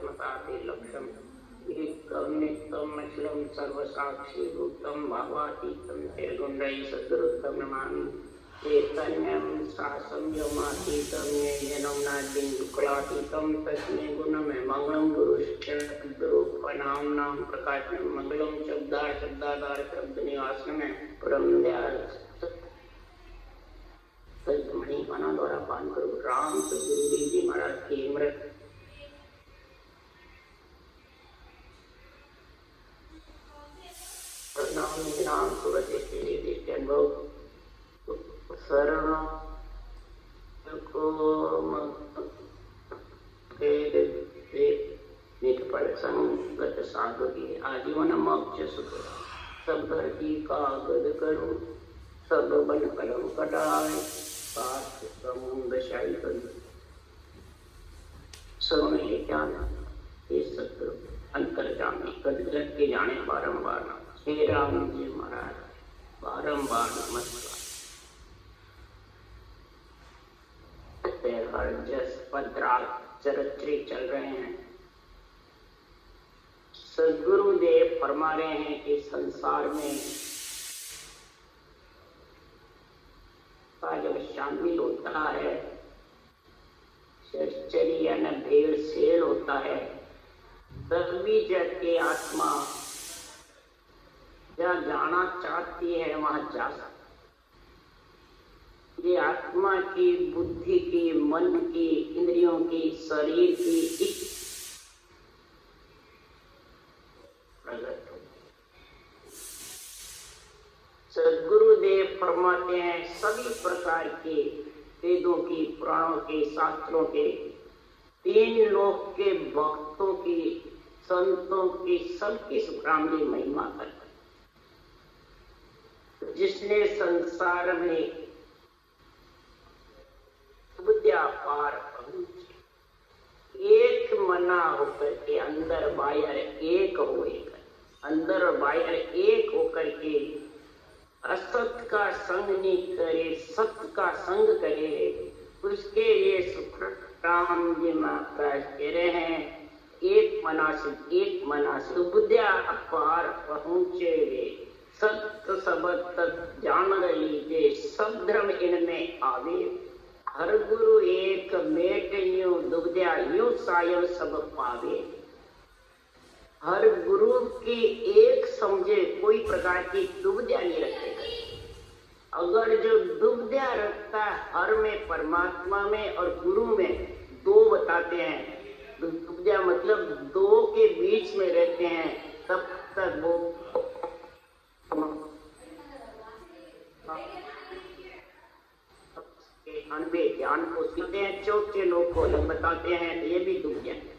आत्मसाते लक्ष्यम एकम नित्यम अचलम सर्वसाक्षी भूतम भावातीतम निर्गुणरहित सद्गुरुतम नमामि चैतन्यम शासम योमातीतम येनम नाद्यं शुक्लातीतम तस्मै गुणमे मंगलम गुरुष्ठद्रूपनाम नाम प्रकाशम मंगलम शब्दाधार शब्द निवास में परम दयाल मणि पाना द्वारा पान करो राम सदगुरु जी महाराज की अमृत नाम सूरज के अनुभव शरण को निष्फल संगत साधु की आजीवन मोक्ष सुख सब घर की कागद करो सब बन कलम कटाए शाही करो सोने जाना ये सत्य अंतर जाने कदरत के जाने बारंबार श्री राम जी महाराज बारंबार नमस्कार। हर जस पदराग चरित्र चल रहे हैं। सदगुरुदेव फरमा रहे हैं कि संसार में जब शामिल होता है चर्चरी भेड़ शेर होता है तभी जग के आत्मा जहाँ जाना चाहती है वहां जा सकती। ये आत्मा की बुद्धि की मन की इंद्रियों की शरीर की प्रगट हो। सदगुरुदेव फरमाते हैं सभी प्रकार के वेदों की पुराणों के शास्त्रों के तीन लोक के भक्तों की संतों की सबकी सुखराम जी महिमा करते। जिसने संसार में विद्या पार एक मना होकर के अंदर बाहर एक होकर अंदर और बाहर एक होकर के असत का संग नहीं करे सत्य का संग करे उसके लिए सुखराम जी महाराज कह रहे हैं एक मना से विद्या पार पहुंचे वे सत्य सबद तक जान लीजिए सब धर्म इनमें आवे हर गुरु एक मेट यूं दुविधा यूं सायं सब पावे। हर गुरु की एक समझे कोई प्रकार की दुविधा नहीं रखेगा। अगर जो दुविधा रखता है हर में परमात्मा में और गुरु में दो बताते हैं दुविधा मतलब दो के बीच में रहते हैं तब तक वो अनबे ज्ञान को सीखते हैं चौथे लोग को अलग बताते हैं ये भी दुनिया है।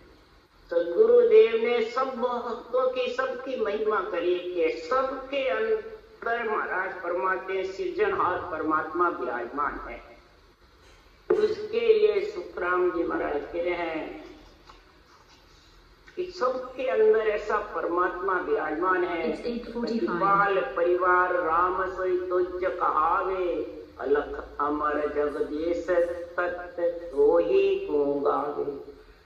सदगुरुदेव ने सब भक्तों की सबकी महिमा करी कि सबके अंदर महाराज परमात्मा सृजनहार परमात्मा विराजमान है। उसके लिए सुखराम जी महाराज कह रहे हैं कि सबके अंदर ऐसा परमात्मा विराजमान है। बाल परिवार राम सोई तुझ कहावे अलख अमर जगदीश तत् तो ही गावे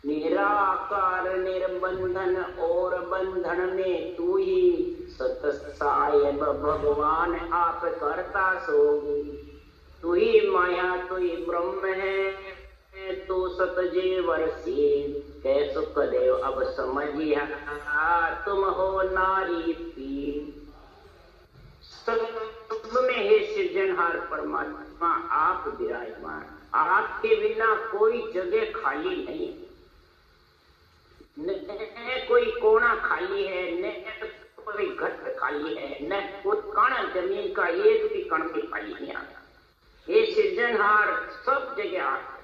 निराकार निर्बंधन और बंधन में तू ही सत साहेब भगवान आप करता सोगी तू ही माया तू ही ब्रह्म है तो सतजीवर सी कै सुख देव अब समझिया तुम हो नारी पी। में हे सृजनहार परमात्मा आप विराजमान आपके बिना कोई जगह खाली नहीं न कोई कोना खाली है न कोई घट खाली है न कोई कण जमीन का एक भी कण भी खाली नहीं आता। ये सृजनहार सब जगह आता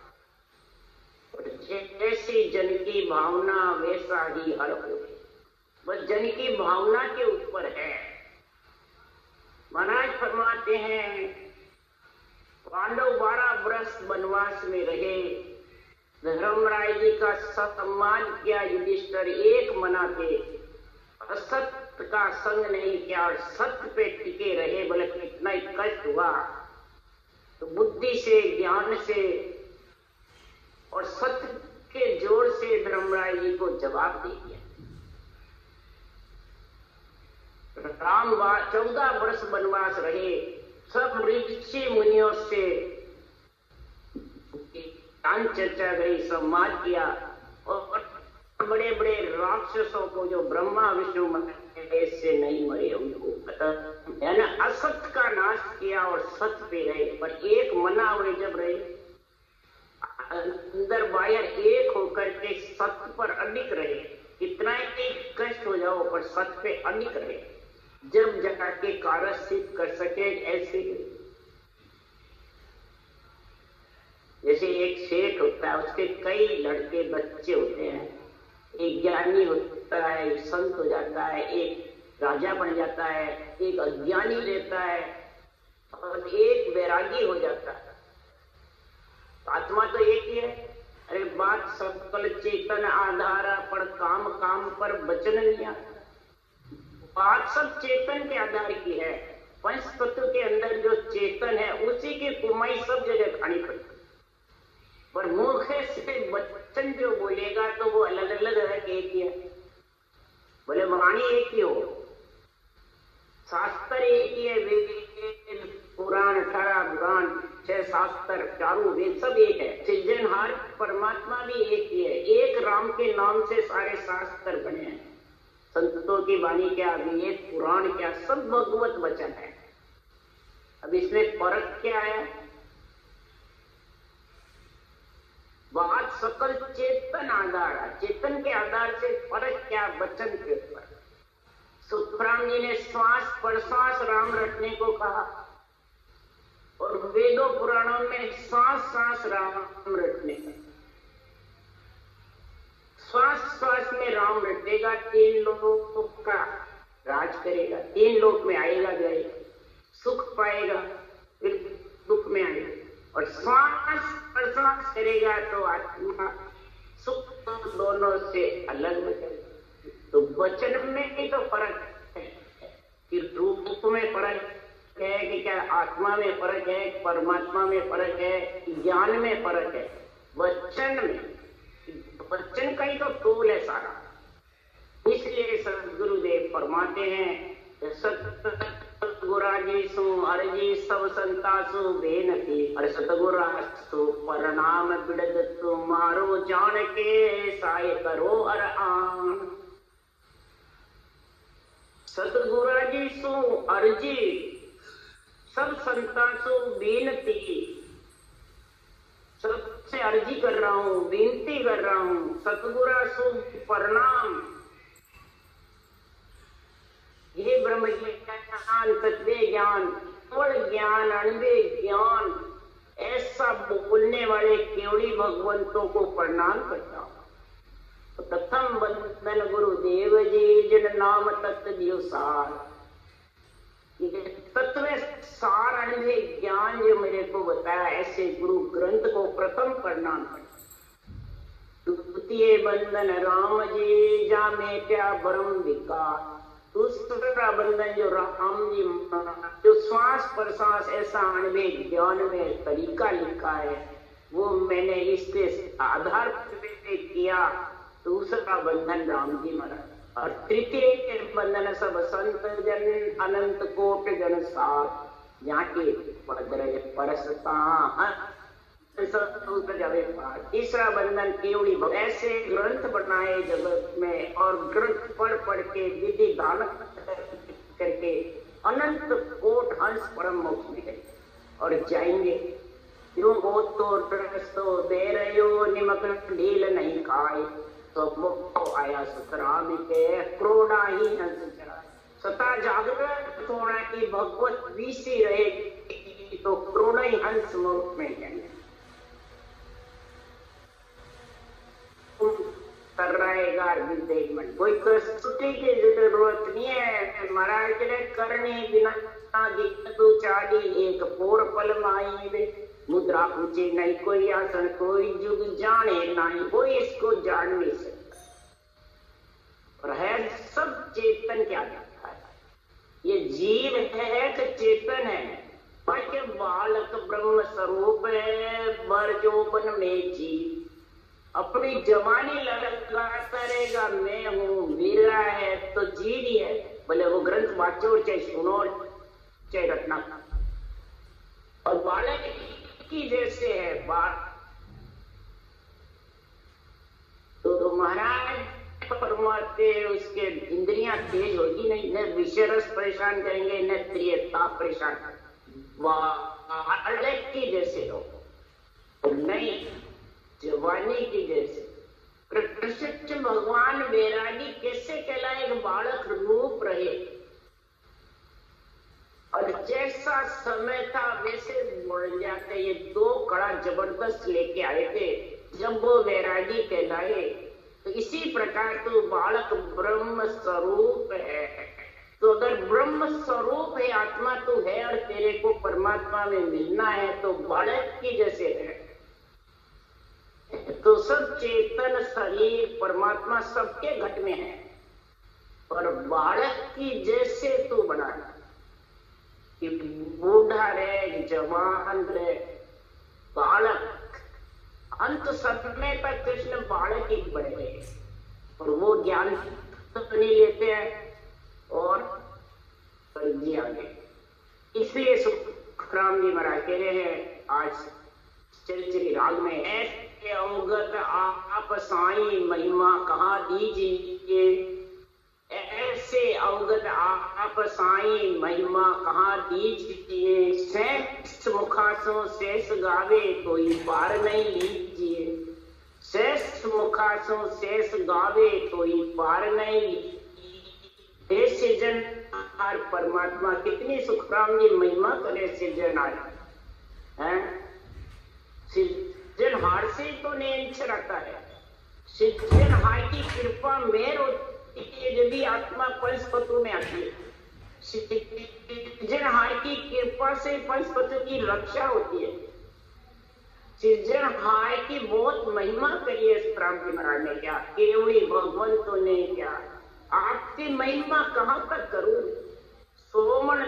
जैसी जन की भावना वैसा ही हर हो बस जन की भावना के ऊपर है। महाराज फरमाते हैं पांडव 12 वर्ष वनवास में रहे धर्मराय जी का सम्मान किया युधिष्ठिर एक मना के असत्य का संग नहीं किया और सत्य पे टिके रहे बल्कि इतना ही कष्ट हुआ तो बुद्धि से ज्ञान से और सत्य के जोर से धर्मराय जी को जवाब दे दिया। राम 14 वर्ष वनवास रहे, सब ऋषि मुनियों से ज्ञान चर्चा गई, संवाद किया, और बड़े बड़े राक्षसों को जो ब्रह्मा विष्णु महेश से नहीं मरे उनको पता है ना, असत का नाश किया और सत पे रहे। पर एक मना हुए जब रहे, अंदर बाहर एक होकर के सत्य पर अडिग रहे, कितना ही कष्ट हो जाओ पर सत्य पे अडिग रहे, जब जगह के कार्य सिद्ध कर सके। ऐसे जैसे एक सेठ होता है, उसके कई लड़के बच्चे होते हैं, एक ज्ञानी होता है, एक संत हो जाता है, एक राजा बन जाता है, एक अज्ञानी रहता है और एक वैरागी हो जाता है। आत्मा तो एक ही है। अरे बात सकल चेतन आधार पर काम काम पर वचन नहीं आता। बात सब चेतन के आधार की है। पंच तत्व के अंदर जो चेतन है उसी की कुमाई सब जगह खानी पड़ती, पर मुख से वचन जो बोलेगा तो वो अलग अलग है, एक ही है। बोले वाणी एक ही हो, शास्त्र एक ही है, वेद पुराण 18 पुराण 6 शास्त्र चारों वेद सब एक है। सृजनहार परमात्मा भी एक ही है। एक राम के नाम से सारे शास्त्र बने हैं। संतों की वाणी क्या, वेद पुराण क्या, सब भगवत वचन है। अब इसमें फर्क क्या है? बात सकल चेतन आधार है, चेतन के आधार से फर्क क्या वचन के ऊपर। सुखराम जी ने श्वास प्रश्वास राम रटने को कहा और वेदों पुराणों में सांस सांस राम रटने का। श्वास श्वास में राम रटेगा, 3 लोगों का राज करेगा, 3 लोक में आएगा जाएगा, सुख पाएगा फिर दुख में आएगा, और श्वास प्रश्वास करेगा तो आत्मा सुख दोनों से अलग हो जाएगा। तो वचन में ही तो फर्क है कि रूप में फर्क है कि क्या आत्मा में फर्क है, परमात्मा में फर्क है, ज्ञान में फर्क है, वचन में। वचन का ही तो तोल है सारा। इसलिए सदगुरुदेव फरमाते हैं सतगुराजी सु अर्जी सब संतासु बेनती, अरे सतगुरासु परनाम बिड़द तुम्हारो जान के साय करो अर आन। सतगुराजी सु अर्जी सब संतासु बेनती, सबसे अर्जी कर रहा हूं, विनती कर रहा हूं। सतगुरासु प्रणाम, ये ब्रह्म ज्ञान तत्व ज्ञान केवल ज्ञान अणवे ज्ञान ऐसा बोलने वाले केवली भगवंतों को प्रणाम करता हूं। प्रथम वंदन गुरुदेव जी जिन नाम तत्व जियो सार, तत्व सार अणवे ज्ञान जो मेरे को बताया, ऐसे गुरु ग्रंथ को प्रथम प्रणाम करता। द्वितीय बंधन राम जी जा में क्या ब्रह्म विकार, दूसरा बंधन जो राम जी जो श्वास प्रश्वास ऐसा अणवे ज्ञान में तरीका लिखा है वो मैंने इसके आधार पे किया। दूसरा बंधन राम जी महाराज, और तृतीय बंधन सब संत जन अनंत कोट जन साथ, यहाँ के पदरज परसता जावे पार। तीसरा बंधन केवली ऐसे ग्रंथ बनाए जगत में, और ग्रंथ पढ़ के विधि दान करके अनंत कोट हंस परम मोक्ष में गए और जाएंगे। यूं हो तो दे रहे हो निमक ढील नहीं खाए, तो वो आया सतराम के क्रोड़ा ही हंस चढ़ाए। सता जागृत होना की भगवत विषी रहे तो क्रोड़ा ही हंस मोक्ष में जाएंगे। कर रहेगा कोई कसुटी की जरूरत नहीं है महाराज के करने बिना दिक्कत चाली एक पोर पल माई वे मुद्रा पूछे नहीं कोई आसन कोई जुग जाने नहीं कोई इसको जान नहीं सकता, और है सब चेतन क्या जाता है। ये जीव है कि चेतन है, के बालक ब्रह्म स्वरूप है, बर जोबन में जीव अपनी जवानी लगाकर वाचो चाहे सुनो चाहे रटना। और बालक की जैसे है बात तो महाराज फरमाते उसके इंद्रियां तेज होगी नहीं, न विषय रस परेशान करेंगे न प्रियता परेशान, बालक की जैसे हो नहीं जवानी की जैसे। कृष्ण भगवान वैरागी कैसे कहलाए? बालक रूप रहे और जैसा समय था वैसे बढ़ जाते। ये दो कड़ा जबरदस्त लेके आए थे जब वो वैरागी कहलाए। तो इसी प्रकार तो बालक ब्रह्म स्वरूप है। तो अगर ब्रह्म स्वरूप है, आत्मा तो है और तेरे को परमात्मा में मिलना है तो बालक की जैसे है। तो सब चेतन शरीर परमात्मा सबके घट में है, और बालक की जैसे तू बना कि बूढ़ा रहे जवान रहे बालक, अंत समय तक कृष्ण बालक ही बने रहे। और वो ज्ञान तो नहीं लेते हैं और कर दिया आगे। इसलिए सुखराम जी महाराज कह रहे हैं आज चरित्र राग में, ऐसे अवगत आप साईं महिमा कहाँ दीजिए, ऐसे अवगत आप साईं महिमा कहाँ दीजिए, शेष मुखासों शेष गावे कोई पार नहीं लीजिए, शेष मुखासों शेष गावे कोई पार नहीं लीजिए। सृजन और परमात्मा कितनी सुखराम जी महिमा करे सृजनहार हैं। सृजनहार से तो नेंच रहता है, सृजनहार की कृपा मेहर होती है जब भी आत्मा पंचतत्व में आती है। सृजनहार की कृपा से पंचतत्व की रक्षा होती है। सृजनहार की बहुत महिमा करी है राम जी महाराज ने, क्या केवली भगवंत ने क्या, आपकी महिमा कहाँ तक करूं? सोमन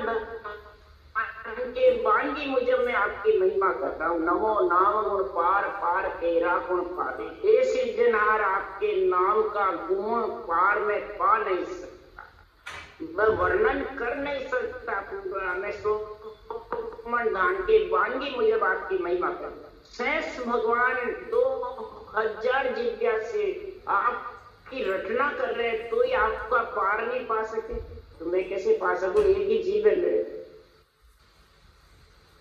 के बांगी मुझे मैं आपकी महिमा कर रहा हूँ। नमो नाम गुण पार पार तेरा गुण पावे, हे सृजनहार आपके नाम का गुण पार में पा नहीं सकता, मैं वर्णन कर नहीं सकता पूरा। मैं सोमन दान के बांगी मुझे आपकी महिमा कर, शेष भगवान 2000 जिज्ञा से आपकी रचना कर रहे तो ही आपका पार नहीं पा सके, तो मैं कैसे पा सकूं? एक ही जीव है मेरे।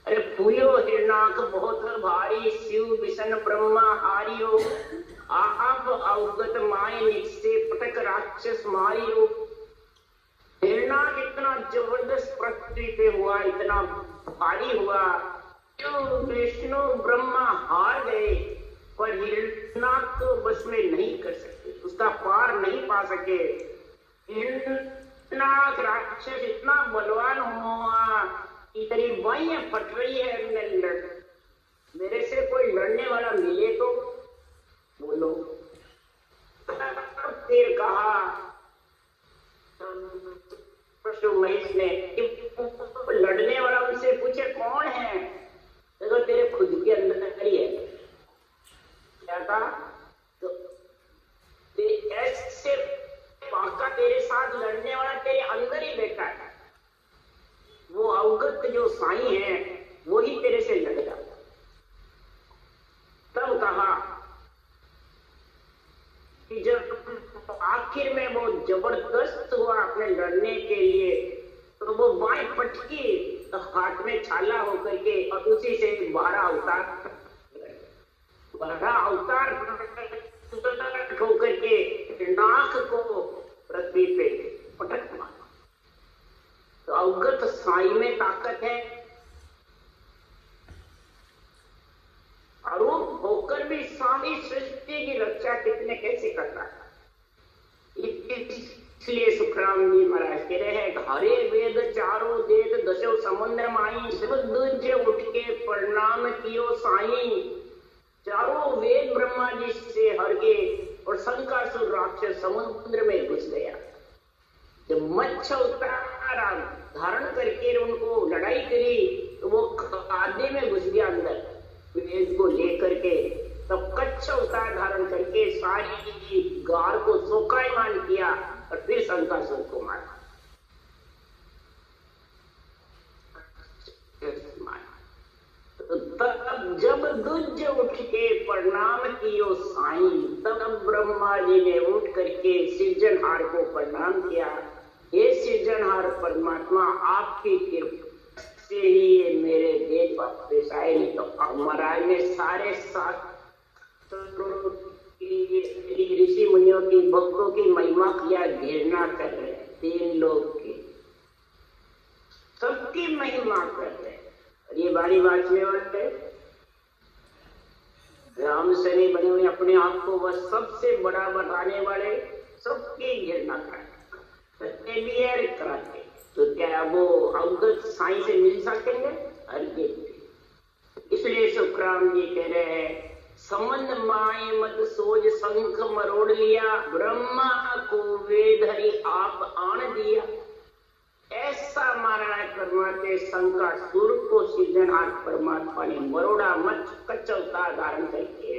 अरे फूलो हिरणाक बहुत भारी, शिव विष्णु ब्रह्मा हारियो, आप अवगत माय निश्चय पटक राक्षस मारियो। हिरणाक इतना जबरदस्त पृथ्वी पे हुआ, इतना भारी हुआ, विष्णु ब्रह्मा हार गए पर हिरणाक को बस में नहीं कर सकते, उसका पार नहीं पा सके। हिरणाक राक्षस इतना बलवान हुआ कि तेरी बाइयां फट रही है, मेरे से कोई लड़ने वाला मिले तो बोलो। फिर कहा पशु महेश ने, लड़ने वाला उनसे पूछे कौन है, देखो तेरे खुद के अंदर ही है। क्या कहा? तो ऐसे पाका तेरे साथ लड़ने वाला तेरे अंदर ही बैठा है, वो अवगत जो साईं है वही तेरे से लड़ेगा। तब कहा कि जब आखिर में वो जबरदस्त हुआ अपने लड़ने के लिए, तो वो बाएं पटकी तो हाथ में छाला होकर के और उसी से 12 अवतार होकर के नाक को पृथ्वी पे पटक मारा। तो अवगत साई में ताकत है, अरूप होकर भी सारी सृष्टि की रक्षा कितने कैसे करता है। इसलिए सुखराम जी महाराज कह रहे हैं, हरे वेद चारों वेद दशो समुद्र माई, दूजे उठ के प्रणाम कियो साई। चारों वेद ब्रह्मा जी से हर गए और शंकासुर राक्षस समुद्र में घुस गया। जब मच्छ अवतार धारण करके उनको लड़ाई करी तो वो खादे में घुस गया अंदर वेद को लेकर के, तब कच्छ अवतार धारण करके सारी गार को सोकायमान किया और फिर शंकासुर को मारा। प्रणाम कियो साईं। तब ब्रह्मा जी ने उठ करके सृजनहार को प्रणाम किया। हे सृजनहार परमात्मा, आपकी कृपा से ही ये मेरे देह वापस आए, नहीं तो महाराज ने सारे ऋषि मुनियों की भक्तों की महिमा किया घृणा कर रहे हैं। 3 लोग की सबकी महिमा कर रहे हैं। और ये बारी बातचने वाले राम शनि बने हुए अपने आप को वह सबसे बड़ा बताने वाले, सबकी घृणा करते भी है कराते। तो क्या वो अवगत साईं से मिल सकेंगे? इसलिए सुखराम जी कह रहे हैं, समन माए मत सोज शंख मरोड़ लिया, ब्रह्मा को वेद हरि आप आन दिया। ऐसा महाराज परमात्मा शंका सुर को सृजनहार परमात्मा ने मरोड़ा मत कचौता धारण करके।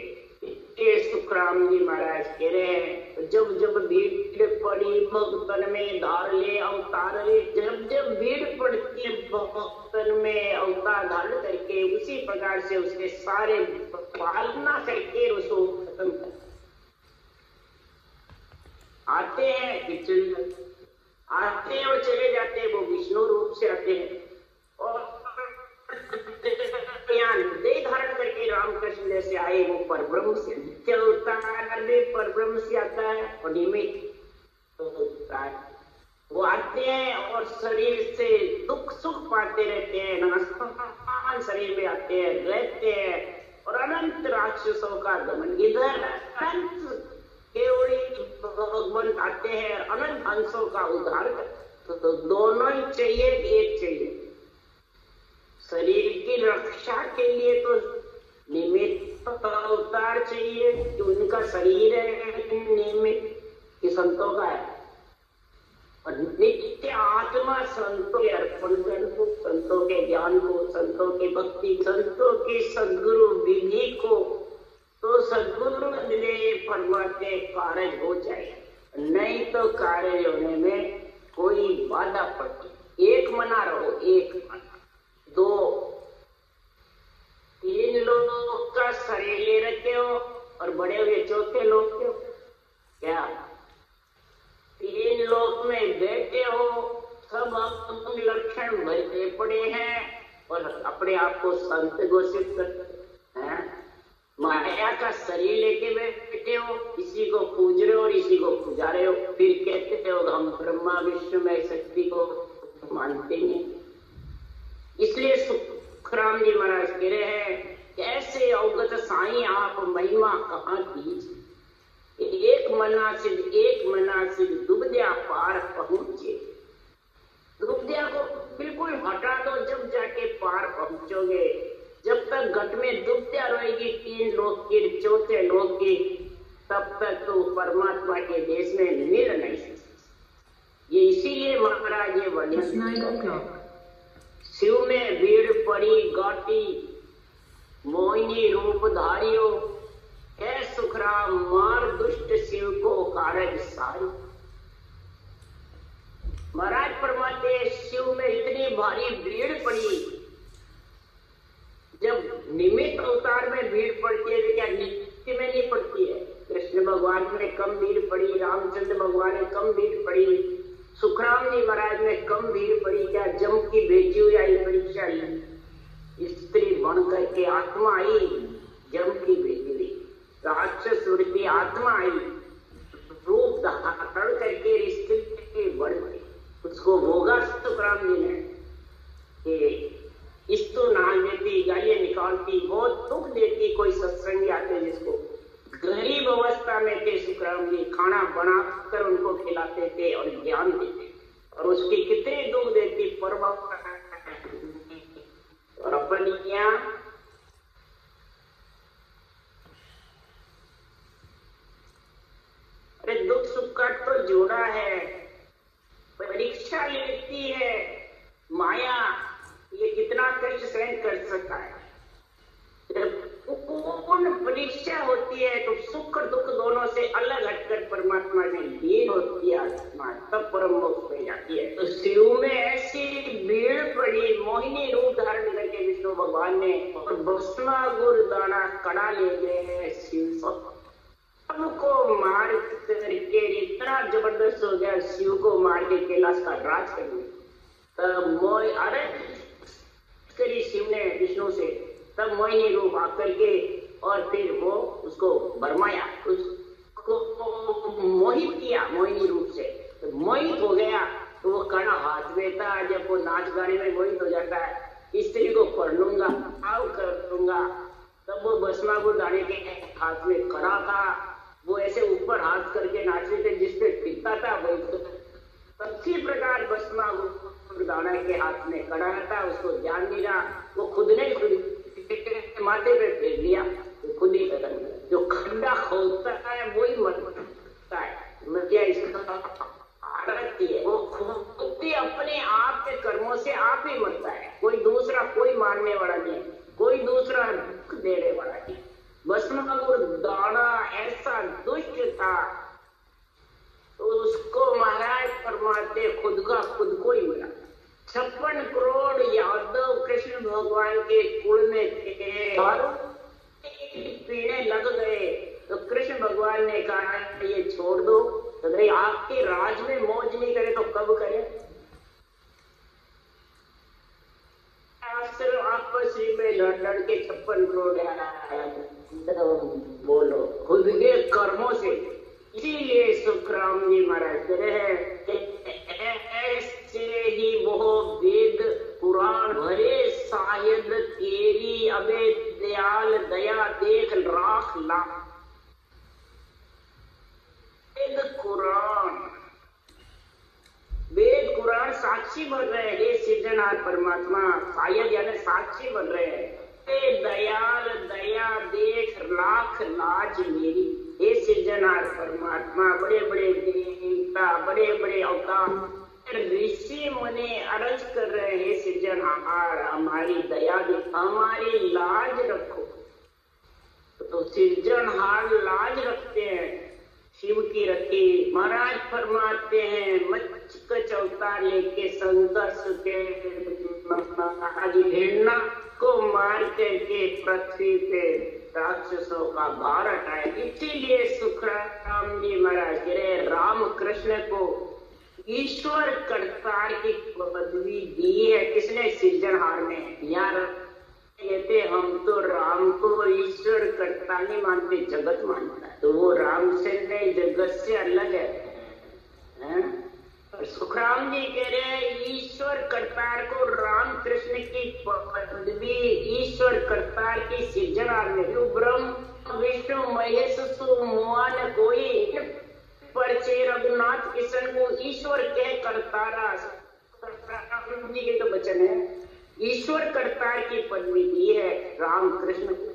सुखराम जी महाराज कह रहे हैं, जब जब भीड़ पड़ी भक्तन में धार ले अवतार रे। जब जब भीड़ पड़ती है भक्तन में अवतार धारण करके, उसी प्रकार से उसके सारे पालना करके उसको खत्म कर आते हैं। आते हैं और चले जाते हैं, वो विष्णु रूप से आते हैं और देह धारण करके रामकृष्ण से आए, वो परब्रह्म से नित्य अवतार में परब्रह्म से आता है और निमित्त होता है। वो आते हैं और शरीर से दुख सुख पाते रहते हैं, नाशवान शरीर में आते हैं, रहते हैं और अनंत राक्षसों का दमन। इधर अनंत केवड़ी भगवान आते हैं, अनंत हंसों का उद्धार करते। तो दोनों ही चाहिए, एक चाहिए। शरीर की रक्षा के लिए तो निमित्त अवतार चाहिए, जो उनका शरीर है निमित्त कि संतों का है, और नित्य आत्मा संतों के अर्पण कर को, संतों के ज्ञान को, संतों की भक्ति, संतों की सद्गुरु विधि को, तो सद्गुरु ने परमात्मा कार्य हो जाए, नहीं तो कार्य होने में कोई बाधा पड़ती। एक मना रहो, एक मना। 2 3 लोगों का शरीर ले रखे हो और बड़े हुए चौथे लोग क्यों? क्या 3 लोग में बैठे हो, सब अपने लक्षण भरते पड़े हैं और अपने आप को संत घोषित करते हैं। माया का शरीर लेके बैठे हो, इसी को पूज रहे हो और इसी को पूजा रहे हो, फिर कहते हो हम ब्रह्मा विष्णु में शक्ति को मानते नहीं। इसलिए सुखराम जी महाराज कह रहे हैं, कैसे अवगत साईं आप महिमा कहाँ कीजिए। एक मना सिद्ध दुबद्या पार पहुंचे। दुबद्या को बिल्कुल हटा दो, जब जाके पार पहुंचोगे। जब तक घट में दुबद्या रहेगी 3 लोग की, चौथे लोग की, तब तक तो परमात्मा के देश में मिल नहीं सकते। ये इसीलिए महाराज ये वर्णन, शिव में भीड़ पड़ी गाटी, मोहिनी रूप धारियो, है सुखराम मार दुष्ट शिव को कारज सारी। महाराज परमात्मा शिव में इतनी भारी भीड़ पड़ी। जब निमित्त अवतार में भीड़ पड़ती है तो क्या नित्य में नहीं पड़ती है? कृष्ण भगवान में कम भीड़ पड़ी, रामचंद्र भगवान में कम भीड़ पड़ी, सुखराम जी महाराज में कम भीड़ पड़ी। क्या जम की भेजी हुई आई परीक्षा ली, स्त्री बन करके आत्मा आई, जम की भेजी हुई राक्षस वृत्ति आत्मा आई, रूप धारण करके रिश्ते बढ़ गई। उसको भोगा सुखराम जी ने कि इस्तो नाल देती, गालियां निकालती, बहुत दुख देती। कोई सत्संगी आते जिसको गरीब अवस्था में थे, सुखराम जी खाना बनाकर उनको खिलाते थे और ज्ञान देते, और उसकी कितने दुख देती परवाह। और अपन क्या अरे दुख सुख का तो जोड़ा है, परीक्षा लेती है माया। ये कितना कष्ट सहन कर सकता है? पूर्ण परीक्षा होती है तो सुख और दुख दोनों से अलग हटकर परमात्मा से लीन होती है आत्मा, तब परम मोक्ष में जाती है। तो शिव में ऐसी भीड़ पड़ी, मोहिनी रूप धारण करके विष्णु भगवान ने और भस्मासुर दाना कड़ा ले गए शिव को मार करके इतना जबरदस्त हो गया, शिव को मार के कैलाश का राज कर दिया। तब अरे करी शिव ने विष्णु से, तब मोहिनी रूप आकर के और फिर वो उसको भरमाया, उसको मोहित किया मोहिनी रूप से। तो मोहित हो गया तो वो कड़ा हाथ में था। जब वो नाच गाने में मोहित हो जाता है, स्त्री को पढ़ लूंगा, आओ कर लूंगा, तब वो भस्मासुर दाने के हाथ में कड़ा था। वो ऐसे ऊपर हाथ करके नाचते थे, जिसपे टिकता था वही इसी प्रकार भस्मासुर दाना के हाथ में कड़ा था। उसको ध्यान नहीं रहा, वो खुद ने खुद माथे पे फेर लिया, तो खुद ही खत्म। जो खड्डा खोलता है वही मरता है। क्या इसका आरती है, वो खुद ही अपने आप के कर्मों से आप ही मरता है। कोई दूसरा, कोई मारने वाला नहीं, कोई दूसरा दुख देने वाला नहीं। भस्मासुर दाना ऐसा दुष्ट था, तो उसको महाराज फरमाते खुद का खुद को ही मिला। 56 करोड़ यादव कृष्ण भगवान के कुल में थे, पीने लग गए। तो कृष्ण भगवान ने कहा ये छोड़ दो, तो भाई आपके राज में मौज नहीं करे तो कब करे। आपस में लड़ के 56 करोड़ बोलो खुद के कर्मों से। इसीलिए सुखराम जी महाराज कह रहे हैं ऐसे ही वो वेद पुराण भरे शायद तेरी अबे दयाल दया देख राख ला। वेद कुरान साक्षी बन रहे हैं, हे सृजनहार परमात्मा, शायद यानी साक्षी बन रहे हैं। दयाल दया देख लाख लाज मेरी, हे सृजनहार परमात्मा। बड़े बड़े देवता, बड़े बड़े अवतार, ऋषि मुनि अर्ज कर रहे हैं, हे सृजनहार हमारी दया देख, हमारी लाज रखो। तो सृजनहार लाज रखते हैं, शिव की रखी। महाराज फरमाते हैं मच्छ अवतार लेके संघर्ष के हिरणा को मार करके पृथ्वी पे राक्षसों का भार हटाया। इसीलिए सुखराम जी महाराज कह रहे राम कृष्ण को ईश्वर करतार की पदवी दी है। किसने? सृजनहार ने। यार कहते हम तो राम को ईश्वर करता नहीं मानते, जगत मानता है। तो वो राम से नहीं, जगत से अलग है। और सुखराम जी कह रहे हैं ईश्वर करतार को राम कृष्ण की पदवी ईश्वर करतार की सृजनहार ने। ब्रह्म विष्णु महेश सुमान कोई परचे रघुनाथ किशन को ईश्वर कह करतारा। जी के तो वचन है, ईश्वर करतार की पदवी दी है राम कृष्ण को,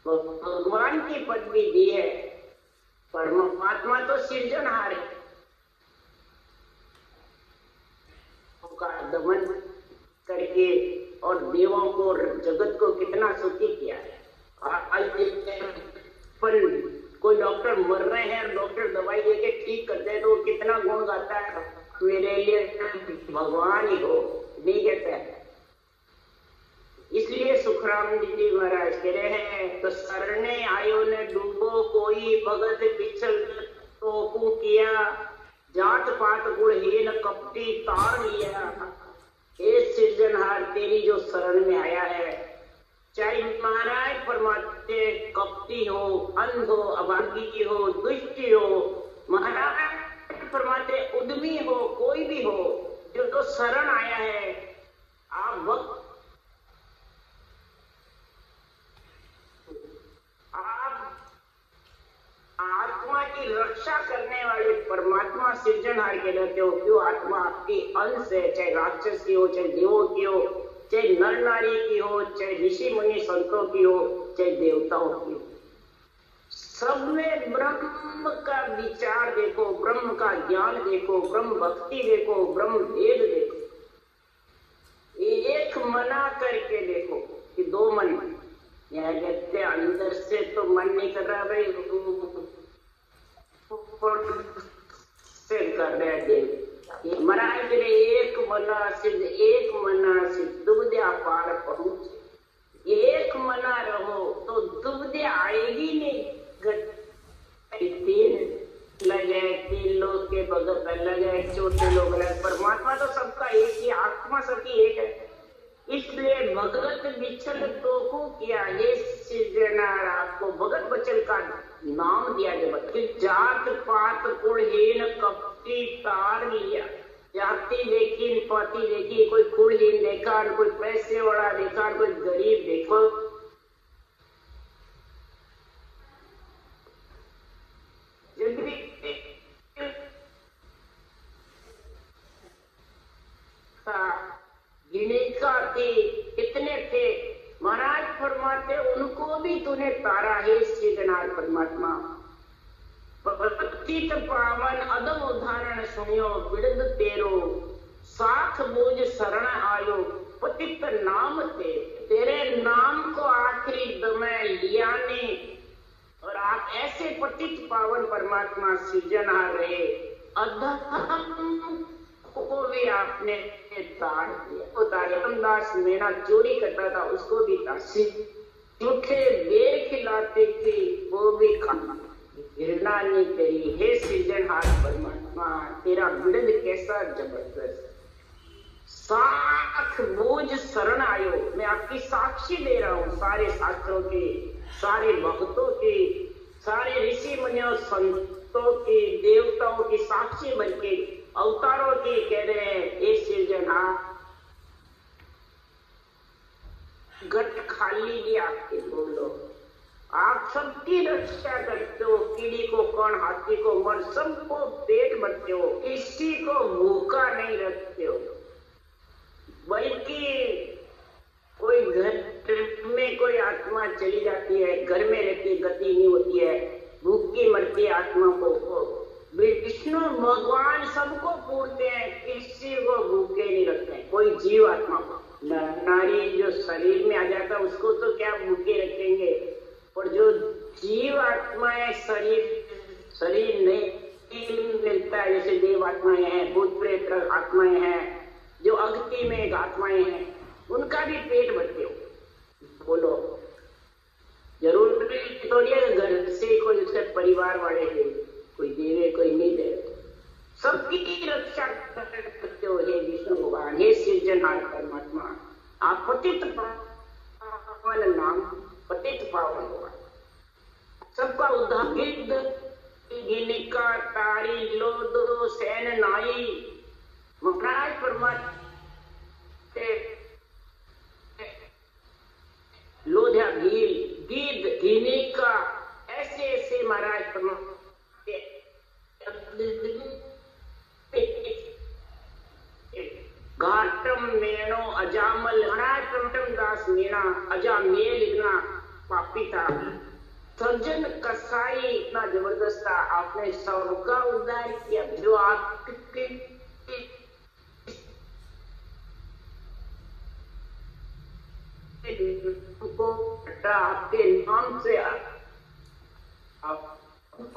भगवान की पदवी दी है। परमात्मा तो सृजनहार है, का दमन करके और देवों को जगत को कितना सुखी किया है। पर कोई डॉक्टर मर रहे हैं, डॉक्टर दवाई देके ठीक करते हैं, तो वो कितना गुण गाता है, मेरे लिए भगवान ही हो, नहीं कहता है। इसलिए सुखराम जी महाराज कह रहे हैं तो शरणे आयो ने डूबो कोई भगत पिछल तो किया, जात पात गुणहीन कपटी तार लिया। हे सृजनहार तेरी जो शरण में आया है, चाहे महाराज फरमाते कपटी हो, अंध हो, अभागी हो, दुष्टी हो, महाराज फरमाते उद्यमी हो, कोई भी हो, जो तो शरण आया है, आप वक्त आत्मा की रक्षा करने वाले परमात्मा सृजनहार के रहते हो। क्यों? आत्मा आपकी अंश है, चाहे राक्षस की हो, चाहे देवों की हो, चाहे नर नारी की हो, चाहे ऋषि मुनि संतों की हो, चाहे देवताओं की हो। सब में ब्रह्म का विचार देखो, ब्रह्म का ज्ञान देखो, ब्रह्म भक्ति देखो, ब्रह्म वेद देखो। एक मना करके देखो कि दो मन, यह कहते अंदर से तो मन नहीं कर रहा भाई, से कर रहे देव। महाराज एक मला सिद्ध एक मना सिद्ध दुबद्या पार पहुंचे। एक मना रहो तो दुबद्या आएगी नहीं। तीन लगे, तीन लोग के भगत अलग है, छोटे लोग अलग, परमात्मा तो सबका एक ही, आत्मा सबकी एक है। इसलिए भगत बिचल तो को किया, ये सृजनहार आपको भगत बचल का नाम दिया जब कि जात पात कुलहीन कपटी तार लिया। जाति देखी पाती देखी, कोई कुलहीन देखा, कोई पैसे वाला देखा, कोई गरीब देखो। गिनेका थे कितने थे, महाराज फरमाते उनको भी तूने तारा है सृजनहार परमात्मा। पतित पावन अदम उदाहरण सुनियो, बिरद तेरो साख बोझ शरण आयो। पतित नाम थे, तेरे नाम को आखिरी दमे लिया ने, और आप ऐसे पतित पावन परमात्मा सृजनहार रहे। अधम को भी आपने ताड़ दिया। तारकमदास मेरा चोरी करता था, उसको भी झूठे बेर खिलाते थे, वो भी खाना। घृणा नहीं करी। हे सृजनहार परमात्मा, तेरा बिरद कैसा जबरदस्त। साख बोझ शरण आयो, मैं आपकी साक्षी दे रहा हूँ, सारे शास्त्रों के, सारे भक्तों के, सारे ऋषि मुनियों संतों के, देवताओं की साक्षी बनके अवतारों की कह रहे हैं, ये सृजनहार गट खाली भी आपके बोलो। आप सबकी रक्षा करते हो, कीड़ी को कण, हाथी को मर, सबको पेट भरते हो, किसी को भूखा नहीं रखते हो। बल्कि कोई घर में कोई आत्मा चली जाती है, घर में रहती, गति नहीं होती है, भूखी मरती है आत्मा को, विष्णु भगवान सबको पूछते हैं, किसी को भूखे नहीं रखते हैं। कोई जीव आत्मा को, नारी जो शरीर में आ जाता है उसको तो क्या भूखे रखेंगे, और जो जीव आत्मा है, शरीर नहीं मिलता है, जैसे देव आत्माएं हैं, भूत प्रेत आत्माएं हैं, जो अगति में आत्माएं हैं, उनका भी पेट भरते हो। बोलो, जरूर थोड़ी घर से कोई उसके परिवार वाले हैं, कोई देवे कोई नहीं देवे, सबकी रक्षा करते हो। हे विष्णु भगवान, हे सृजनहार परमात्मा, आप पतित पावन नाम, पतित पावन भगवान, सबका उद्धार। गिनिका तारी लोदो सैन नाई, महाराज परमात्मा लोध्या भील गीत गिनिका, ऐसे ऐसे महाराज परमात्मा घाटम मेणो अजामल, महाराज प्रमटम दास मीणा अजामेल इतना पापी था। सज्जन कसाई इतना जबरदस्त था, आपने सबका उद्धार किया। जो आपके आपके नाम से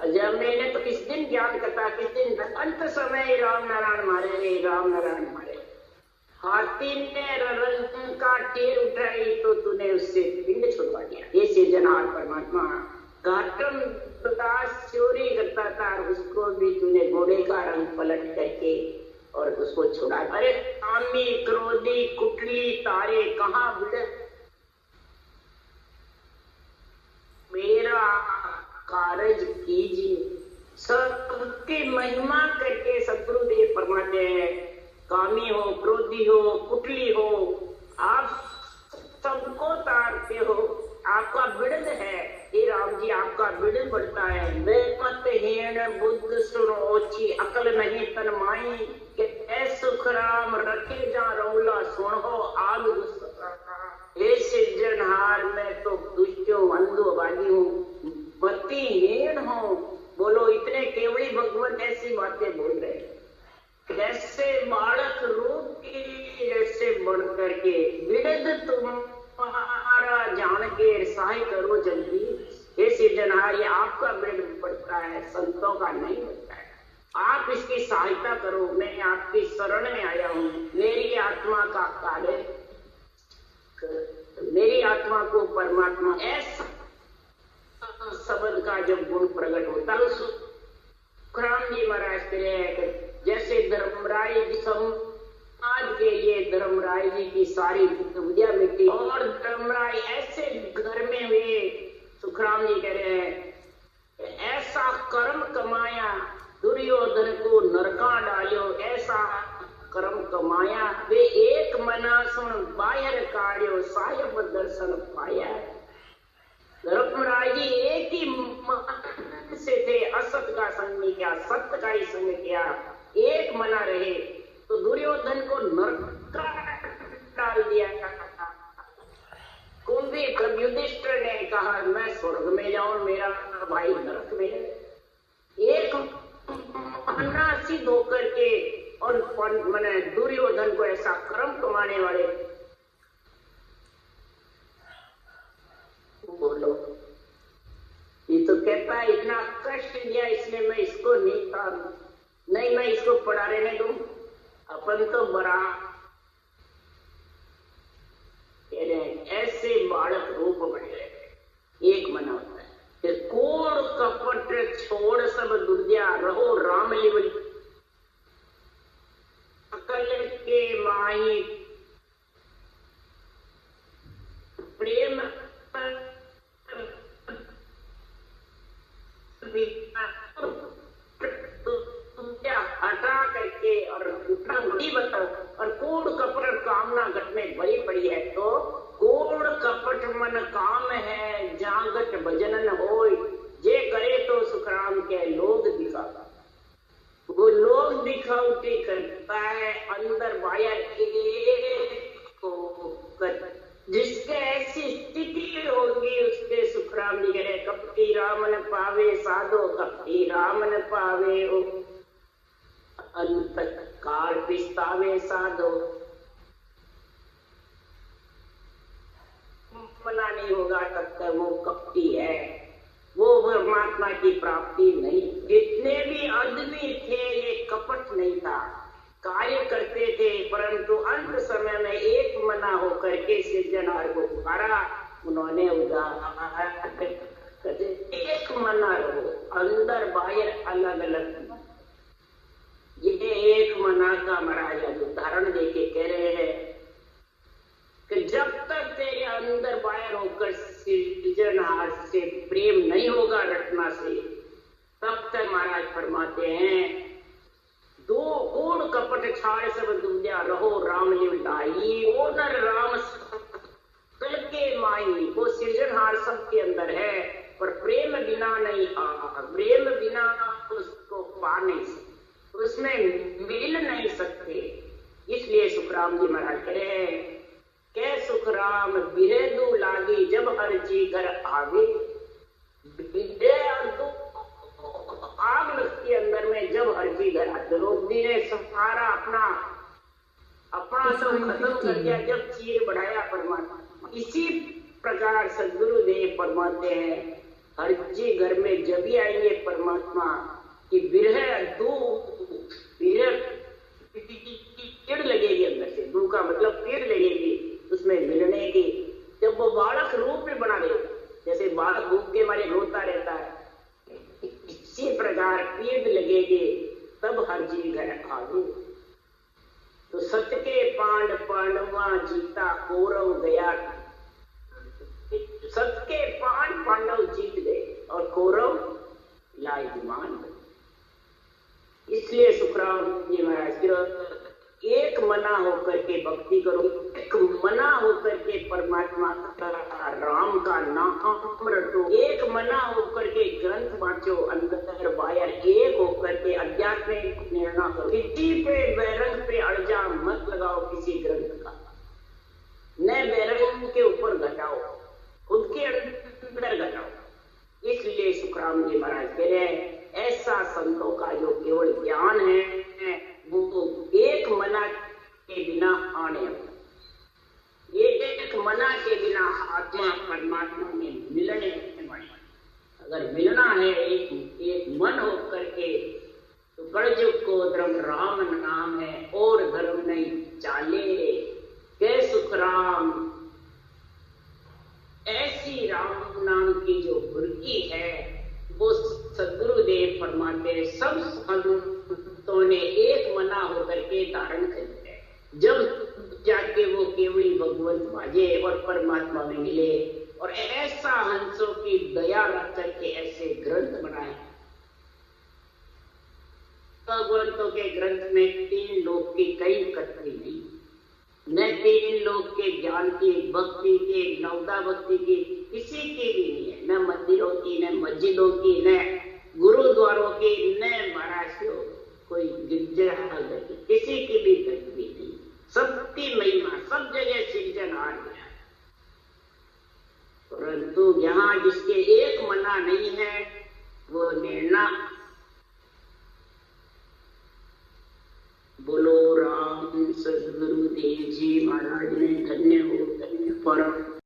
जब मैंने तो किस दिन ज्ञान करता, किस दिन अंत समय राम नारायण मारे, राम नारायण मारे। हाथी ने रंग का टेर उठाई तो तूने उससे पिंड छुड़वा दिया। ये सृजनहार परमात्मा। घाटम दास चोरी करता था, उसको भी तूने घोड़े का रंग पलट करके और उसको छुड़ा। अरे कामी क्रोधी कुटली तारे कहाँ भिड़, मेरा कारज कीजिए। सबकी महिमा करके सदगुरुदेव फरमाते हैं, कामी हो, क्रोधी हो, कुटली हो, आप सबको तारते हो। आपका बिड़द है, हे राम जी, आपका बिड़द बढ़ता है। वे मत हीन बुद्ध सुनो ओछी, अकल नहीं तन माई, के ऐ सुख राम रखे जा रौला सुनो आग। हे सृजनहार, मैं तो दुष्ट हूँ, अंधोबादी हूँ, मतिहीन हूँ। बोलो, इतने केवड़ी भगवान ऐसी बातें बोल रहे हैं। कैसे बालक रूप की जैसे बढ़ करके विरध तुम्हारा जान के सहाय करो जल्दी। हे सृजनहार, ये आपका विरध बढ़ता है, संतों का नहीं बढ़ता है। आप आप इसकी सहायता करो, मैं आपकी शरण में आया हूं, मेरी आत्मा का कार्य, मेरी आत्मा को परमात्मा, ऐसा शब्द का जब गुण प्रकट होता है, सुखराम जी महाराज कह रहे हैं जैसे धर्मराय जी समाज के लिए धर्मराय जी की सारी विद्या मिट्टी, और धर्मराय ऐसे घर में हुए, सुखराम जी कह रहे हैं ऐसा कर्म कमाया, दुर्योधन को नरका डालो, ऐसा कर्म कमाया, वे एक मना सुन बाहर काढ़ो, साहिब दर्शन पाया। धर्मराय जी एक ही मन से थे, असत का संग नहीं किया, सत्य का ही संग किया, एक मना रहे तो दुर्योधन को नरक डाल दिया। कुंभी युधिष्ठिर ने कहा मैं स्वर्ग में जाऊं, मेरा भाई नरक में है। एक मना सिद्ध होकर के और मैंने दुर्योधन को ऐसा कर्म कमाने वाले, बोलो ये तो कहता है इतना कष्ट दिया इसने, मैं इसको नहीं था, नहीं मैं इसको पढ़ा रहने दूं, अपन तो बड़ा कह रहे हैं ऐसे बालक रूप बन गए। एक मना होता है फिर कोड़ कपट छोड़ सब दुर्या, रहो राम लिवल अकल के माही, प्रेम हटा करके और बताओ, और कूड़ कपट कामना घट में भरी पड़ी है, तो कूड़ कपट मन काम है, जागट भजन न होय, जे करे तो सुखराम के लोग दिखाता। वो लोग दिखावटी करता है, अंदर बाहर जिसके ऐसी स्थिति होगी उसके सुखराम जी कह रहे कपटी राम न पावे साधो, कपटी राम न पावे ओ अंत काल पिस्तावे साधो। मना नहीं होगा तब तक वो कपटी है, वो परमात्मा की प्राप्ति नहीं। जितने भी आदमी थे ये कपट नहीं था, कार्य करते थे, परंतु अंत समय में एक मना होकर के सिरजनहार को पुकारा, उन्होंने एक मना रहो, अंदर बाहर अलग अलग। ये एक मना का महाराज उदाहरण देके कह रहे हैं कि जब तक तेरे अंदर बाहर होकर सिरजनहार से प्रेम नहीं होगा रटना से, तब तक महाराज फरमाते हैं दो कूड़ कपट छाड़ सब दुनिया, रहो राम लिवलाई, ओ नर राम कल के माई। वो सृजनहार सबके अंदर है, पर प्रेम बिना नहीं आ, प्रेम बिना उसको पा नहीं सकते, उसमें मिल नहीं सकते। इसलिए सुखराम जी महाराज कह रहे हैं कै सुखराम बिरेदू लागी, जब हर जी घर आगे, आग लगती अंदर में जब हर जी घर आते। रोगी ने सारा अपना सब खत्म कर दिया जब चीर बढ़ाया परमात्मा। इसी प्रकार सदगुरुदेव फरमाते हैं हर जी घर में जब ही आएंगे परमात्मा की विरह दू, विरह पीड़ लगेगी अंदर से, दू का मतलब पीड़ लगेगी उसमें मिलने की। जब वो बालक रूप में बना दे, जैसे बालक भूख के मारे रोता रहता है, इसी प्रकार पीड़ लगेगी तब हर जी घर आगे। तो सत्य के पांडवा जीता कौरव गया, सत्य के पांडव जीत गए और कौरव लाइमान। इसलिए सुखराम जी महाराज एक मना होकर के भक्ति करो, एक मना होकर के परमात्मा का राम का नाम रटो, एक मना होकर के ग्रंथ वांचो, अंदर बाहर एक होकर के आध्यात्मिक निर्णय करो। किसी पे बैरंग पे अड़जा मत लगाओ किसी ग्रंथ का, न बैरंग के ऊपर घटाओ, खुद के अंदर घटाओ। इसलिए सुखराम जी महाराज कह रहे हैं ऐसा संतों का जो केवल ज्ञान है वो एक मना के बिना आने, एक मना के बिना आत्मा परमात्मा में मिलने वाली। अगर मिलना है एक मन होकर के तो कलयुग ब्रह्म राम नाम है और धर्म नहीं चाले के सुख राम। ऐसी राम नाम की जो गुरकी है वो सदगुरुदेव फरमाते सब संतों ने एक मना होकर के धारण करते हैं। जब जाके वो केवली भगवंत बाजे और परमात्मा में मिले। और ऐसा हंसों की दया रख करके ऐसे ग्रंथ बनाए। भगवंतों के ग्रंथ में 3 लोक की कई कटरी नहीं, न 3 लोक के ज्ञान की, भक्ति की, नवदा भक्ति की किसी की भी नहीं है। न मंदिरों की, न मस्जिदों की, न गुरुद्वारों की, न महाराज कोई गिरजा की, किसी की भी कटरी नहीं। सबकी महिमा सब जगह सृजनहार है। परंतु यहाँ जिसके एक मना नहीं है वो निर्णा। बोलो राम सदगुरुदेव जी महाराज ने धन्य हो, धन्य परम